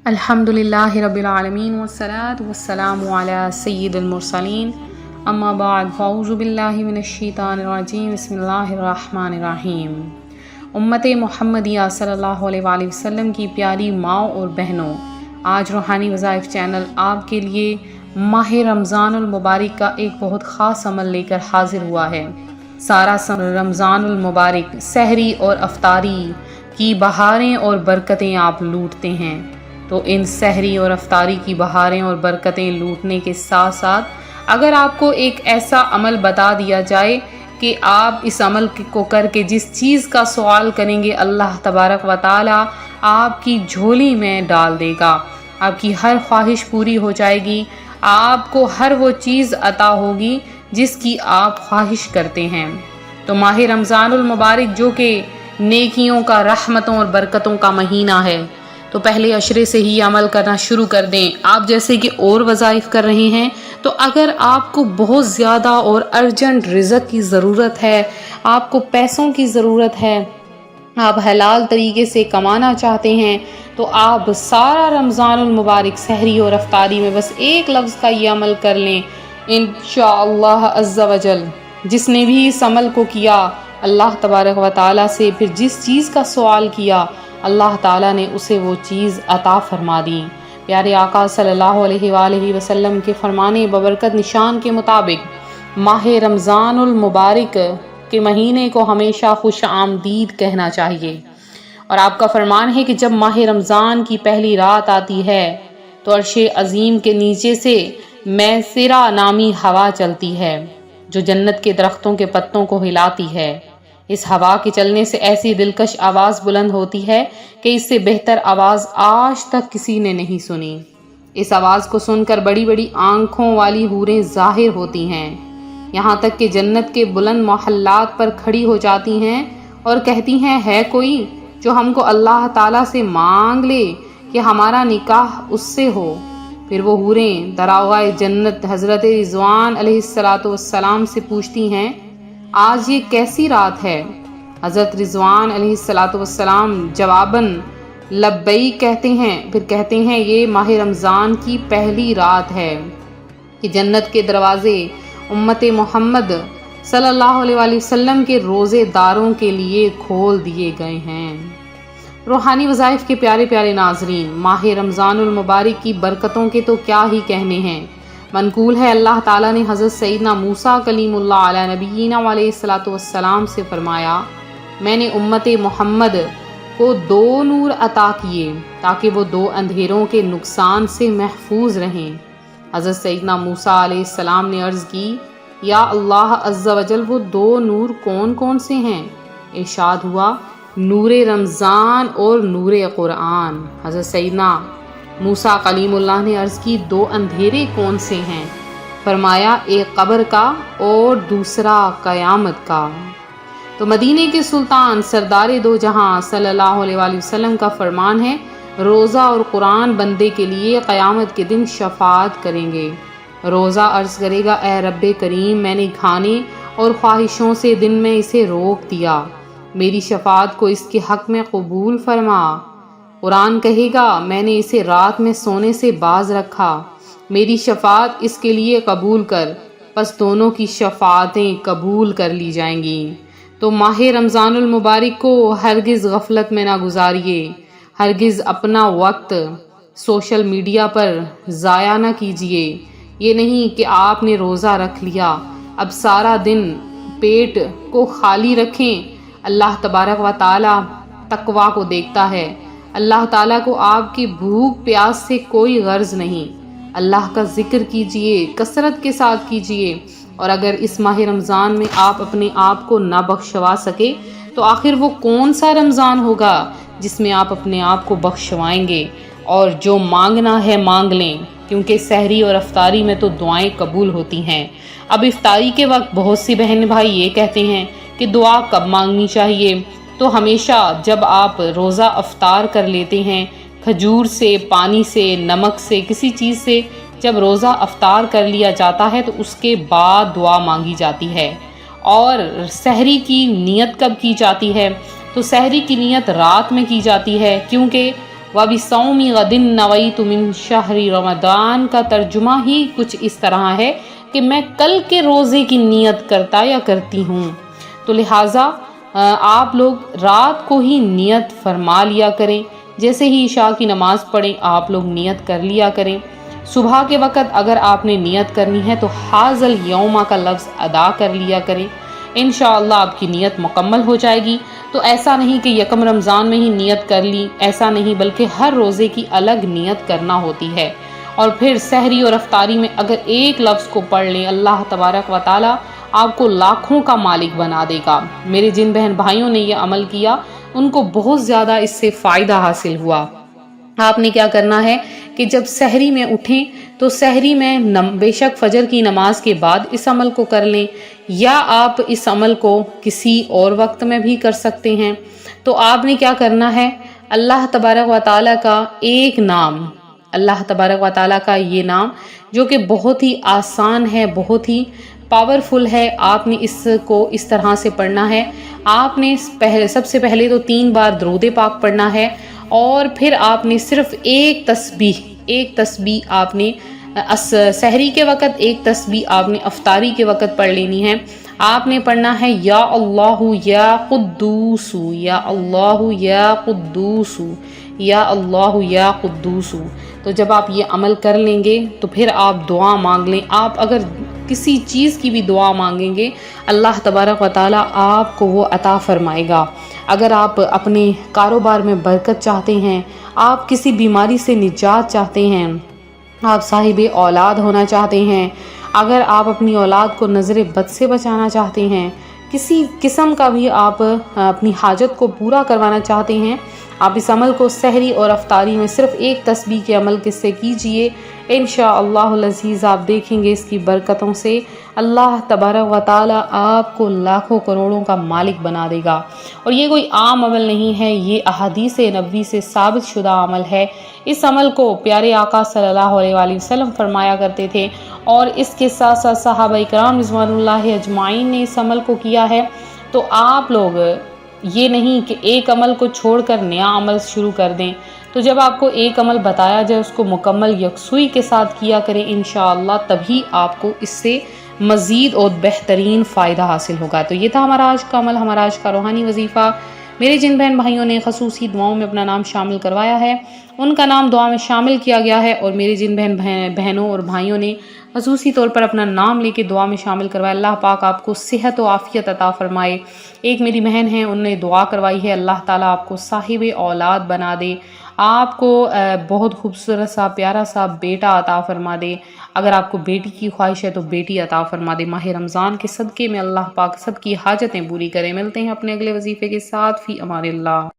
الحمدللہ رب العالمین والصلاة والسلام علی سید المرسلین اما بعد فاعوذ باللہ من الشیطان الرجیم بسم اللہ الرحمن الرحیم۔ امت محمدیہ صلی اللہ علیہ وآلہ وسلم کی پیاری ماؤں اور بہنوں، آج روحانی وظائف چینل آپ کے لیے ماہ رمضان المبارک کا ایک بہت خاص عمل لے کر حاضر ہوا ہے۔ سارا رمضان المبارک سحری اور افطاری کی بہاریں اور برکتیں آپ لوٹتے ہیں، تو ان سحری اور افطاری کی بہاریں اور برکتیں لوٹنے کے ساتھ ساتھ اگر آپ کو ایک ایسا عمل بتا دیا جائے کہ آپ اس عمل کو کر کے جس چیز کا سوال کریں گے اللہ تبارک و تعالی آپ کی جھولی میں ڈال دے گا، آپ کی ہر خواہش پوری ہو جائے گی، آپ کو ہر وہ چیز عطا ہوگی جس کی آپ خواہش کرتے ہیں۔ تو ماہ رمضان المبارک جو کہ نیکیوں کا، رحمتوں اور برکتوں کا مہینہ ہے، تو پہلے عشرے سے ہی عمل کرنا شروع کر دیں۔ آپ جیسے کہ اور وظائف کر رہے ہیں، تو اگر آپ کو بہت زیادہ اور ارجنٹ رزق کی ضرورت ہے، آپ کو پیسوں کی ضرورت ہے، آپ حلال طریقے سے کمانا چاہتے ہیں، تو آپ سارا رمضان المبارک سحری اور افطاری میں بس ایک لفظ کا یہ عمل کر لیں، انشاءاللہ عز و جل۔ جس نے بھی اس عمل کو کیا، اللہ تبارک و تعالیٰ سے پھر جس چیز کا سوال کیا، اللہ تعالیٰ نے اسے وہ چیز عطا فرما دی۔ پیارے آقا صلی اللہ علیہ وآلہ وسلم کے فرمانے ببرکت نشان کے مطابق ماہ رمضان المبارک کے مہینے کو ہمیشہ خوش آمدید کہنا چاہیے، اور آپ کا فرمان ہے کہ جب ماہ رمضان کی پہلی رات آتی ہے تو عرش عظیم کے نیچے سے میسرہ نامی ہوا چلتی ہے جو جنت کے درختوں کے پتوں کو ہلاتی ہے۔ اس ہوا کے چلنے سے ایسی دلکش آواز بلند ہوتی ہے کہ اس سے بہتر آواز آج تک کسی نے نہیں سنی۔ اس آواز کو سن کر بڑی بڑی آنکھوں والی حوریں ظاہر ہوتی ہیں، یہاں تک کہ جنت کے بلند محلات پر کھڑی ہو جاتی ہیں اور کہتی ہیں، ہے کوئی جو ہم کو اللہ تعالیٰ سے مانگ لے کہ ہمارا نکاح اس سے ہو۔ پھر وہ حوریں دراغہ جنت حضرت رضوان علیہ السلام سے پوچھتی ہیں، آج یہ کیسی رات ہے؟ حضرت رضوان علیہ السلام جواباً لبیک کہتے ہیں، پھر کہتے ہیں یہ ماہ رمضان کی پہلی رات ہے کہ جنت کے دروازے امت محمد صلی اللہ علیہ وآلہ وسلم کے روزے داروں کے لیے کھول دیے گئے ہیں۔ روحانی وظائف کے پیارے پیارے ناظرین، ماہ رمضان المبارک کی برکتوں کے تو کیا ہی کہنے ہیں۔ منقول ہے اللہ تعالیٰ نے حضرت سیدنا موسیٰ کلیم اللہ علیہ نبینا علیہ السلام سے فرمایا، میں نے امت محمد کو 2 نور عطا کیے تاکہ وہ 2 اندھیروں کے نقصان سے محفوظ رہیں۔ حضرت سیدنا موسیٰ علیہ السلام نے عرض کی، یا اللہ عز و جل وہ 2 نور کون کون سے ہیں؟ ارشاد ہوا، نور رمضان اور نور قرآن۔ حضرت سیدنا موسیٰ کلیم اللہ نے عرض کی، 2 اندھیرے کون سے ہیں؟ فرمایا، ایک قبر کا اور دوسرا قیامت کا۔ تو مدینے کے سلطان سردار دو جہاں صلی اللہ علیہ وآلہ وسلم کا فرمان ہے، روزہ اور قرآن بندے کے لیے قیامت کے دن شفاعت کریں گے۔ روزہ عرض کرے گا، اے رب کریم، میں نے کھانے اور خواہشوں سے دن میں اسے روک دیا، میری شفاعت کو اس کے حق میں قبول فرما۔ قرآن کہے گا، میں نے اسے رات میں سونے سے باز رکھا، میری شفاعت اس کے لیے قبول کر۔ پس دونوں کی شفاعتیں قبول کر لی جائیں گی۔ تو ماہ رمضان المبارک کو ہرگز غفلت میں نہ گزاریے، ہرگز اپنا وقت سوشل میڈیا پر ضائع نہ کیجیے۔ یہ نہیں کہ آپ نے روزہ رکھ لیا، اب سارا دن پیٹ کو خالی رکھیں۔ اللہ تبارک و تعالیٰ تقویٰ کو دیکھتا ہے، اللہ تعالیٰ کو آپ کی بھوک پیاس سے کوئی غرض نہیں۔ اللہ کا ذکر کیجئے، کثرت کے ساتھ کیجئے، اور اگر اس ماہ رمضان میں آپ اپنے آپ کو نہ بخشوا سکے تو آخر وہ کون سا رمضان ہوگا جس میں آپ اپنے آپ کو بخشوائیں گے؟ اور جو مانگنا ہے مانگ لیں، کیونکہ سحری اور افطاری میں تو دعائیں قبول ہوتی ہیں۔ اب افطاری کے وقت بہت سی بہن بھائی یہ کہتے ہیں کہ دعا کب مانگنی چاہیے؟ تو ہمیشہ جب آپ روزہ افطار کر لیتے ہیں، کھجور سے، پانی سے، نمک سے، کسی چیز سے جب روزہ افطار کر لیا جاتا ہے تو اس کے بعد دعا مانگی جاتی ہے۔ اور سحری کی نیت کب کی جاتی ہے؟ تو سحری کی نیت رات میں کی جاتی ہے، کیونکہ وَبِصَوْمِ غَدٍ نَوَيْتُ مِن شَهْرِ رمضان کا ترجمہ ہی کچھ اس طرح ہے کہ میں کل کے روزے کی نیت کرتا یا کرتی ہوں۔ تو لہٰذا آپ لوگ رات کو ہی نیت فرما لیا کریں، جیسے ہی عشاء کی نماز پڑھیں آپ لوگ نیت کر لیا کریں۔ صبح کے وقت اگر آپ نے نیت کرنی ہے تو حاضل یوما کا لفظ ادا کر لیا کریں، انشاءاللہ آپ کی نیت مکمل ہو جائے گی۔ تو ایسا نہیں کہ یکم رمضان میں ہی نیت کر لی، ایسا نہیں، بلکہ ہر روزے کی الگ نیت کرنا ہوتی ہے۔ اور پھر سحری اور افطاری میں اگر ایک لفظ کو پڑھ لیں اللہ تبارک و تعالی آپ کو لاکھوں کا مالک بنا دے گا۔ میرے جن بہن بھائیوں نے یہ عمل کیا ان کو بہت زیادہ اس سے فائدہ حاصل ہوا۔ آپ نے کیا کرنا ہے کہ جب سحری میں اٹھیں تو سحری میں بے شک فجر کی نماز کے بعد اس عمل کو کر لیں، یا آپ اس عمل کو کسی اور وقت میں بھی کر سکتے ہیں۔ تو آپ نے کیا کرنا ہے، اللہ تبارک و تعالیٰ کا ایک نام، اللہ تبارک و تعالیٰ کا یہ نام جو کہ بہت ہی آسان ہے، بہت ہی پاورفل ہے، آپ نے اس کو اس طرح سے پڑھنا ہے۔ آپ نے سب سے پہلے تو 3 بار درود پاک پڑھنا ہے، اور پھر آپ نے صرف ایک تسبیح آپ نے سحری کے وقت، ایک تسبیح آپ نے افطاری کے وقت پڑھ لینی ہے۔ آپ نے پڑھنا ہے یا اللہ یا قدوس، یا اللہ یا قدوس، یا اللہ یا قدوس۔ تو جب آپ یہ عمل کر لیں گے تو پھر آپ دعا مانگ لیں۔ آپ اگر کسی چیز کی بھی دعا مانگیں گے اللہ تبارک و تعالیٰ آپ کو وہ عطا فرمائے گا۔ اگر آپ اپنے کاروبار میں برکت چاہتے ہیں، آپ کسی بیماری سے نجات چاہتے ہیں، آپ صاحب اولاد ہونا چاہتے ہیں، اگر آپ اپنی اولاد کو نظر بد سے بچانا چاہتے ہیں، کسی قسم کا بھی آپ اپنی حاجت کو پورا کروانا چاہتے ہیں، آپ اس عمل کو سحری اور افطاری میں صرف ایک تسبیح کے عمل کے سے کیجئے۔ انشاءاللہ العزیز آپ دیکھیں گے اس کی برکتوں سے اللہ تبارک و تعالیٰ آپ کو لاکھوں کروڑوں کا مالک بنا دے گا۔ اور یہ کوئی عام عمل نہیں ہے، یہ احادیث نبوی سے ثابت شدہ عمل ہے۔ اس عمل کو پیارے آقا صلی اللہ علیہ وآلہ وسلم فرمایا کرتے تھے، اور اس کے ساتھ ساتھ صحابہ کرام رضوان اللہ اجمعین نے اس عمل کو کیا ہے۔ تو آپ لوگ یہ نہیں کہ ایک عمل کو چھوڑ کر نیا عمل شروع کر دیں۔ تو جب آپ کو ایک عمل بتایا جائے اس کو مکمل یکسوئی کے ساتھ کیا کریں انشاءاللہ، تبھی آپ کو اس سے مزید اور بہترین فائدہ حاصل ہوگا۔ تو یہ تھا ہمارا آج کا عمل، ہمارا آج کا روحانی وظیفہ۔ میرے جن بہن بھائیوں نے خصوصی دعاؤں میں اپنا نام شامل کروایا ہے ان کا نام دعا میں شامل کیا گیا ہے، اور میرے جن بہنوں اور بھائیوں نے خصوصی طور پر اپنا نام لے کے دعا میں شامل کروایا، اللہ پاک آپ کو صحت و عافیت عطا فرمائے۔ ایک میری بہن ہے، انہوں نے دعا کروائی ہے اللہ تعالیٰ آپ کو صاحب اولاد بنا دے، آپ کو بہت خوبصورت سا پیارا سا بیٹا عطا فرما دے۔ اگر آپ کو بیٹی کی خواہش ہے تو بیٹی عطا فرما دے۔ ماہ رمضان کے صدقے میں اللہ پاک سب کی حاجتیں پوری کرے۔ ملتے ہیں اپنے اگلے وظیفے کے ساتھ، فی امان اللہ۔